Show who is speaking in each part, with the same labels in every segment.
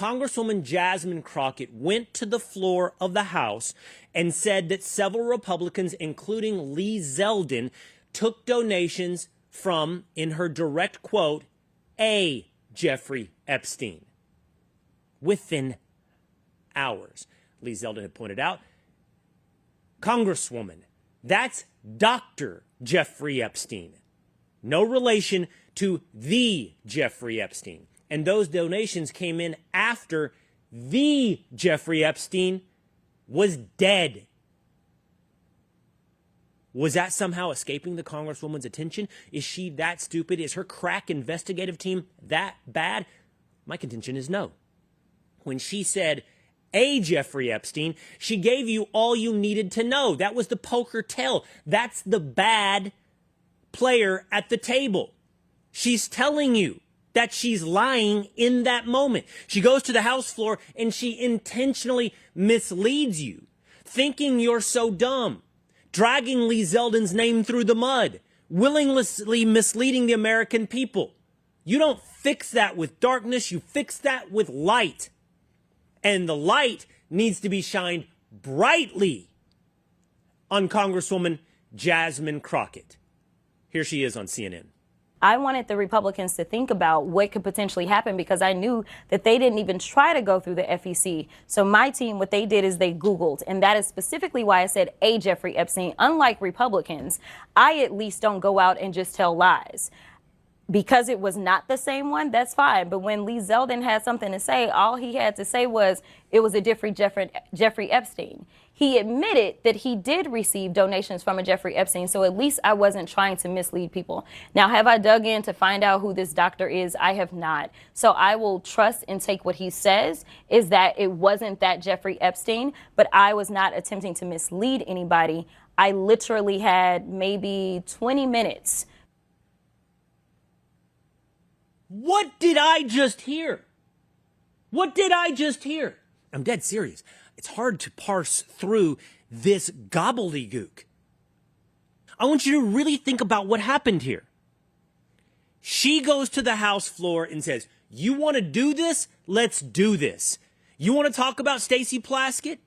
Speaker 1: Congresswoman Jasmine Crockett went to the floor of the House and said that several Republicans, including Lee Zeldin, took donations from, in her direct quote, a Jeffrey Epstein. Within hours, Lee Zeldin had pointed out, Congresswoman, that's Dr. Jeffrey Epstein. No relation to the Jeffrey Epstein. And those donations came in after the Jeffrey Epstein was dead. Was that somehow escaping the Congresswoman's attention? Is she that stupid? Is her crack investigative team that bad? My contention is no. When she said, a Jeffrey Epstein, she gave you all you needed to know. That was the poker tell. That's the bad player at the table. She's telling you that she's lying in that moment. She goes to the House floor and she intentionally misleads you, thinking you're so dumb, dragging Lee Zeldin's name through the mud, willingly misleading the American people. You don't fix that with darkness, you fix that with light. And the light needs to be shined brightly on Congresswoman Jasmine Crockett. Here she is on CNN.
Speaker 2: I wanted the Republicans to think about what could potentially happen because I knew that they didn't even try to go through the FEC. So my team, what they did is they Googled, and that is specifically why I said a Jeffrey Epstein. Unlike Republicans, I at least don't go out and just tell lies. Because it was not the same one, that's fine. But when Lee Zeldin had something to say, all he had to say was it was a Jeffrey Epstein. He admitted that he did receive donations from a Jeffrey Epstein, so at least I wasn't trying to mislead people. Now, have I dug in to find out who this doctor is? I have not. So I will trust and take what he says is that it wasn't that Jeffrey Epstein, but I was not attempting to mislead anybody. I literally had maybe 20 minutes.
Speaker 1: What did I just hear? What did I just hear? I'm dead serious. It's hard to parse through this gobbledygook. I want you to really think about what happened here. She goes to the House floor and says, you want to do this? Let's do this. You want to talk about Stacey Plaskett?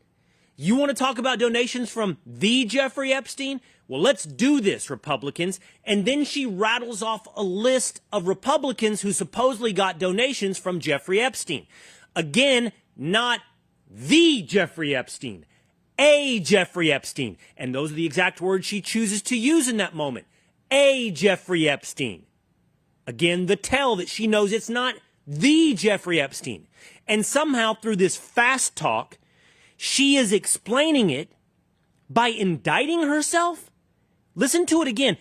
Speaker 1: You want to talk about donations from the Jeffrey Epstein? Well, let's do this, Republicans. And then she rattles off a list of Republicans who supposedly got donations from Jeffrey Epstein. Again, not the Jeffrey Epstein, a Jeffrey Epstein. And those are the exact words she chooses to use in that moment. A Jeffrey Epstein. Again, the tell that she knows it's not the Jeffrey Epstein. And somehow through this fast talk, she is explaining it by indicting herself. Listen to it again.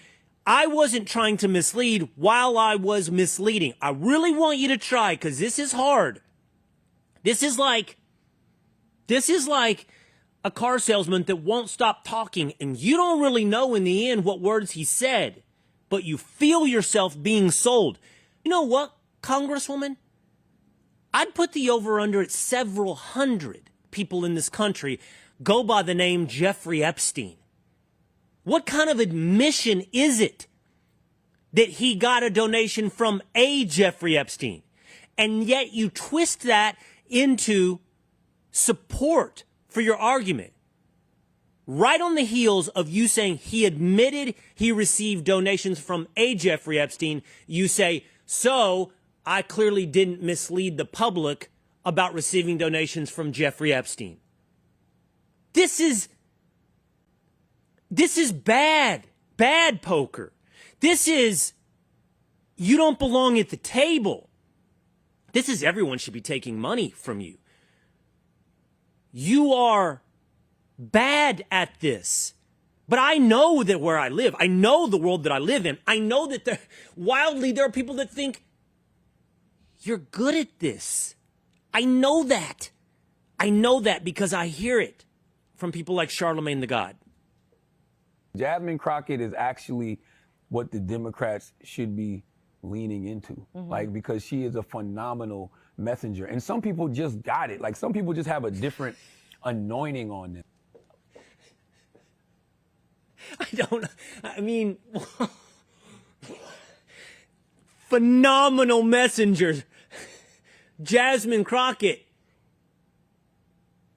Speaker 1: I wasn't trying to mislead while I was misleading. I really want you to try because this is hard. This is like a car salesman that won't stop talking and you don't really know in the end what words he said, but you feel yourself being sold. You know what, Congresswoman? I'd put the over-under at several hundred people in this country go by the name Jeffrey Epstein. What kind of admission is it that he got a donation from a Jeffrey Epstein? And yet you twist that into support for your argument. Right on the heels of you saying he admitted he received donations from a Jeffrey Epstein, you say, so I clearly didn't mislead the public about receiving donations from Jeffrey Epstein. This is bad poker. This is, you don't belong at the table. This is everyone should be taking money from you. You are bad at this. But I know that where I live, I know the world that I live in, I know that there are people that think you're good at this. I know that. I know that because I hear it from people like Charlemagne the God.
Speaker 3: Jasmine Crockett is actually what the Democrats should be leaning into, because she is a phenomenal messenger. And some people just got it. Like, some people just have a different anointing on them.
Speaker 1: Phenomenal messengers. Jasmine Crockett.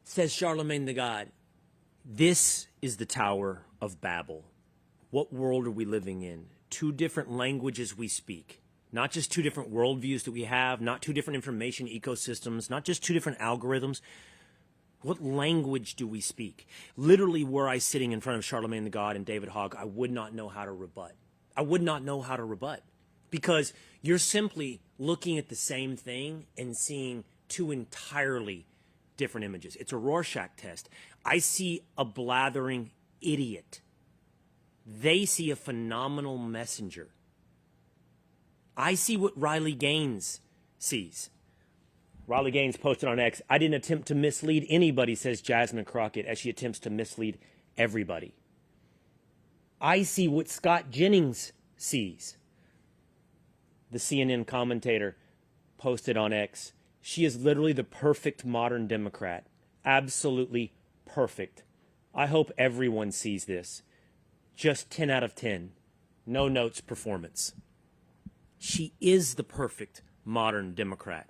Speaker 1: Says Charlemagne the God, this is the Tower of Babel. What world are we living in? Two different languages we speak. Not just two different worldviews that we have, not two different information ecosystems, not just two different algorithms. What language do we speak? Literally, were I sitting in front of Charlemagne the God and David Hogg, I would not know how to rebut. I would not know how to rebut. Because you're simply looking at the same thing and seeing two entirely different images. It's a Rorschach test. I see a blathering idiot. They see a phenomenal messenger. I see what Riley Gaines sees. Riley Gaines posted on X, I didn't attempt to mislead anybody, says Jasmine Crockett, as she attempts to mislead everybody. I see what Scott Jennings sees. The CNN commentator posted on X, she is literally the perfect modern Democrat. Absolutely perfect. I hope everyone sees this. Just 10 out of 10. No notes performance. She is the perfect modern Democrat.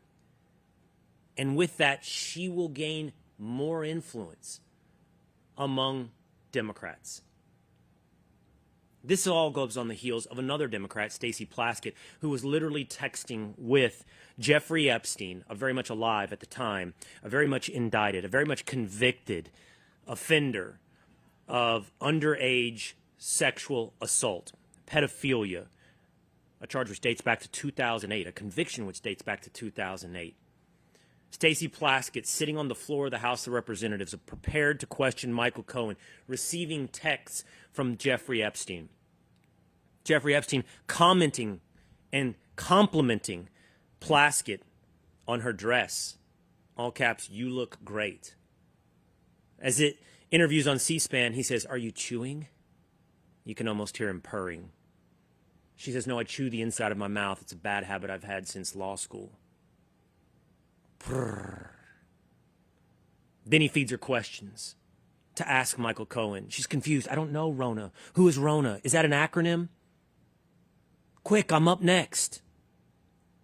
Speaker 1: And with that, she will gain more influence among Democrats. This all goes on the heels of another Democrat, Stacey Plaskett, who was literally texting with Jeffrey Epstein, a very much alive at the time, a very much indicted, a very much convicted offender of underage sexual assault, pedophilia, a charge which dates back to 2008, a conviction which dates back to 2008. Stacey Plaskett sitting on the floor of the House of Representatives, prepared to question Michael Cohen, receiving texts from Jeffrey Epstein. Jeffrey Epstein commenting and complimenting Plaskett on her dress. All caps, you look great. As it interviews on C-SPAN, he says, are you chewing? You can almost hear him purring. She says, no, I chew the inside of my mouth. It's a bad habit I've had since law school. Purr. Then he feeds her questions to ask Michael Cohen. She's confused. I don't know, Rona. Who is Rona? Is that an acronym? Quick, I'm up next.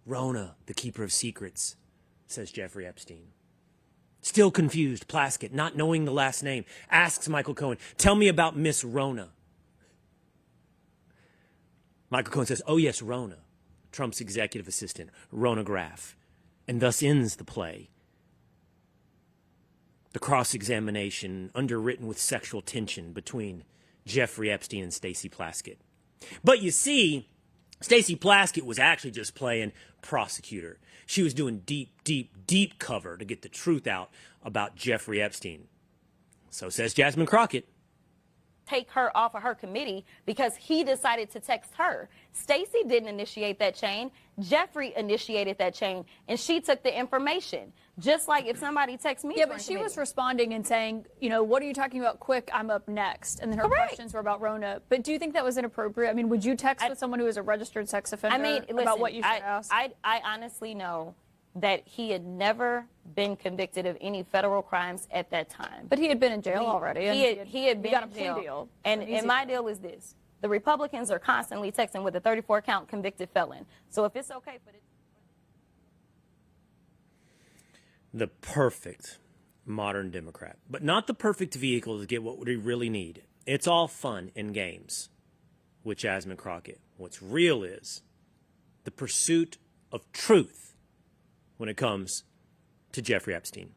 Speaker 1: Rona, the keeper of secrets, says Jeffrey Epstein. Still confused, Plaskett, not knowing the last name, asks Michael Cohen, tell me about Miss Rona. Michael Cohen says, oh yes, Rona, Trump's executive assistant, Rona Graff. And thus ends the play. The cross-examination underwritten with sexual tension between Jeffrey Epstein and Stacey Plaskett. But you see, Stacey Plaskett was actually just playing prosecutor. She was doing deep cover to get the truth out about Jeffrey Epstein. So says Jasmine Crockett.
Speaker 2: Take her off of her committee because he decided to text her. Stacey didn't initiate that chain. Jeffrey initiated that chain, and she took the information. Just like if somebody texts me.
Speaker 4: Yeah, but she was responding and saying, you know, what are you talking about? Quick, I'm up next. And then her questions were about Rona. But do you think that was inappropriate? I mean, would you text with someone who is a registered sex offender about what you should ask?
Speaker 2: I honestly know that he had never been convicted of any federal crimes at that time.
Speaker 4: But he had been in jail already.
Speaker 2: He had been
Speaker 4: got
Speaker 2: in
Speaker 4: a plea
Speaker 2: jail.
Speaker 4: deal.
Speaker 2: And my deal is this. The Republicans are constantly texting with a 34-count convicted felon. So if it's okay for
Speaker 1: the perfect modern Democrat, but not the perfect vehicle to get what we really need. It's all fun and games with Jasmine Crockett. What's real is the pursuit of truth when it comes to Jeffrey Epstein.